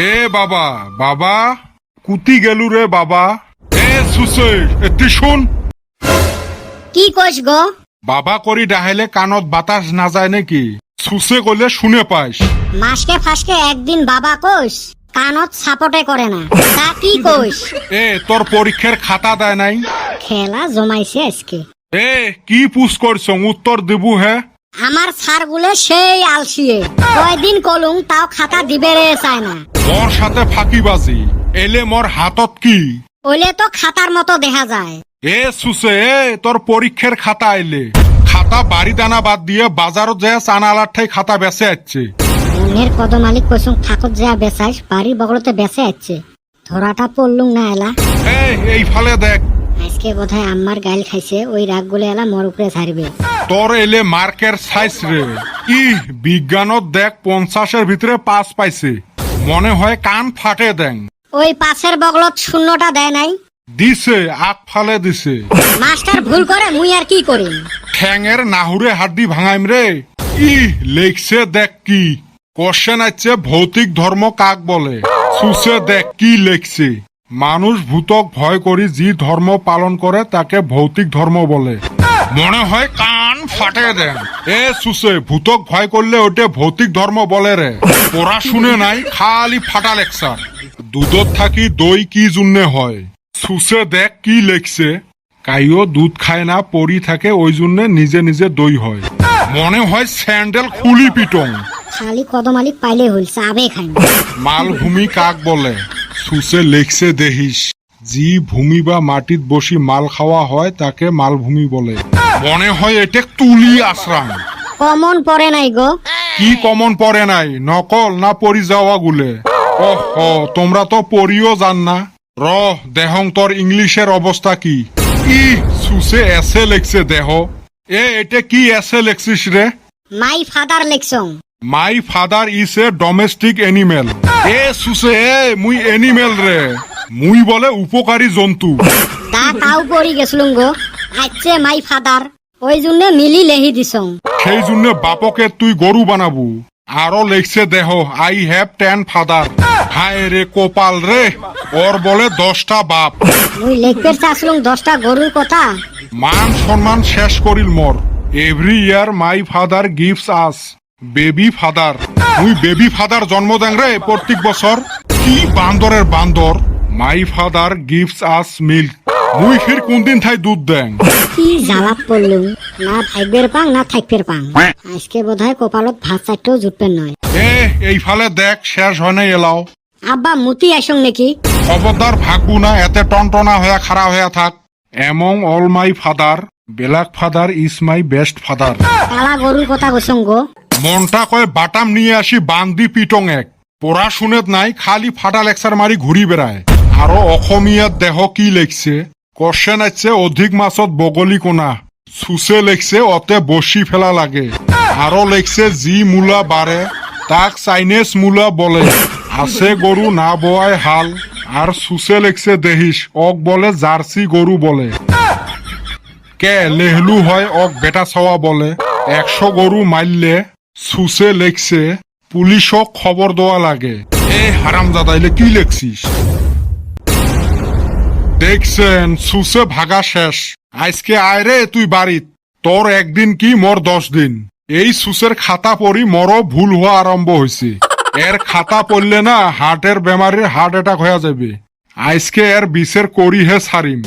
এ বাবা বাবা কুতি গেলু রে বাবা। এ সুসে এতি শুন। কি কইস গো? বাবা করি ডাহাইলে কানত বাতাস না যায় নাকি? সুসে কইলে শুনে পাইস। মাসকে ফাসকে একদিন বাবা কইস, কানত সাপোর্টে করে না। তা কি কইস? এ তোর পরীক্ষার খাতা দেয় নাই? খেলা জমাইছে আজকে। এ কি পুষ করছ উত্তর দেবু হে? আমার স্যারগুলো সেই আলসিয়ে, কয়দিন কলুম তাও খাতা দিবে রে চায় না। মোর সাথে ফাঁকিবাজি এলে মোর হাতত কি? ওইলে তো খাতার মতো দেখা যায়। এ সুসে তোর পরীক্ষার খাতা আইলে খাতা বাড়ি দানা বাদ দিয়ে বাজারত যায় চানালার ঠাই খাতা বেচে আসছে। অন্যের কদমালিক কইসুম ঠাকুর যা বেচাইস বাড়ির বগলতে বেচে আসছে। ধরাটা পড়লুম না এলা। এই ফালে দেখ আজকে বোধহয় আম্মার গাইল খাইছে, ওই রাগগুলো এলা মোর উপরে ছাড়বে। তোর এলে মার্কের সাইজ রে। ই বিজ্ঞানত দেখ 50-এর ভিতরে 5 পাইছে। মনে হয় কান ফাটে দেন। ওই পাশের বগলত শূন্যটা দেয় নাই। দিছে আগ ফালে দিছে। মাস্টার ভুল করে মুই আর কি করি? ঠ্যাঙের নাহুরে হাড্ডি ভাঙাইম রে। ই লেখছে দেখ কি কোশ্চেন আছে, ভৌতিক ধর্ম কাক বলে? সুসে দেখ কি লেখছে, মানুষ ভূতক ভয় করি যে ধর্ম পালন করে তাকে ভৌতিক ধর্ম বলে। মনে হয় কান ফাটে দেন। এ সুসে ভূতক ভয় করলে ওটা ভৌতিক ধর্ম বলে রে। পড়া শুনে নাই, খালি ফাটা লেকচার। দুধত থাকি দই কি জন্যে হয়? সুসে দেখ কি লেখছে, কাইও দুধ খায় না পরি থাকে ওই জন্য নিজে নিজে দই হয়। মনে হয় স্যান্ডেল খুলি পিটং। খালি কদমালিক পাইলে হইল, চাবে খাই না। মালভূমি কাক বলে? সুসে লেখছে দেহিস, জি ভূমি বা মাটিত বসি মাল খাওয়া হয় তাকে মালভূমি বলে। মনে হয় এটা তুলি আশ্রাম। কমন পড়ে নাই গো। কি কমন পড়ে নাই? নকল না পরি যাওয়া গুলে? ওহ তোমরা তো পড়িও জান না। র দেহং তোর ইংলিশের অবস্থা কি? ই সুসে এসে লেখছে দেহ। এটা কি এসে লেখছিস রে? মাই ফাদার লেখছং। My father is a domestic animal. এ সুসে মুই এনিমেল রে, মুই বলে উপকারী জন্তু। তা তাও পড়ি গেছিলুম গো। আচ্ছা মাই ফাদার, ওই জন্য মিলি লেহি দিছং। সেই জন্য বাপকে তুই গরু বানাবু। আরো লেখছে দেহ, আই হ্যাভ 10 ফাদার। হায় রে কোপাল রে, ওর বলে 10টা বাপ। মুই লেখতে চাইছিলুম 10টা গরুর কথা। মান সম্মান শেষ করিল মোর। Every year my father gives us baby father. মুই বেবি ফাদার জন্ম দেন রে প্রত্যেক বছর। কি বান্দরের বান্দর। My father gives us milk. মুই ফির কোন দিন থাই দুধ দেন। কি জ্বালাত পড়লুম, না ভাইবের পাং না থাকবের পাং। আজকে বোধহয় কপালত ভাত চারটেও জুটবেন নয়। এই ফালে দেখ শেষ হয় নাই এলাও। আব্বা মুতি আসং নাকি? খবরদার ভাগবু না, এতে টনটনা হয়ে খাড়া হয়ে থাক। Among all my father black father is my best father. কালা গরুর কথা কইছং গো। মনটা কয় বাটাম নিয়ে আসি বান্দি পিটং এক। পড়া শুনেত নাই, খালি ফাটা লেকচার মারি ঘুরি বেড়ায়। আরো অসমীয়াত দেহ কি লেখছে, কোশ্চেন আছে অধিক মাছত বগলী কোনা। সুসে লেখছে অতে বসি ফেলা লাগে। আরো লেখছে যি মূলা বাড়ে তাক চাইনিজ মূলা বলে। আছে গরু না বোয়ায় হাল। আর সুসে লেখছে দেহিস অক বলে জার্সি গরু বলে। কে লেহলু হয় অক বেটা ছাওয়া বলে। 100 গরু মারলে সুসে লেখছে পুলিশক খবর দেওয়া লাগে। হারামজাদাইলে কি লেখছিস? দেখছেন সুসে ভাগা শেষ। আজকে আয় রে তুই বাড়িত, তোর একদিন কি মোর 10 দিন। এই সুসের খাতা পড়ি মরও ভুল হওয়া আরম্ভ হয়েছে। এর খাতা পড়লে না হার্টের বেমারির হার্ট অ্যাটাক হয়ে যাবে। আজকে এর বিষের করি হে ছাড়িম।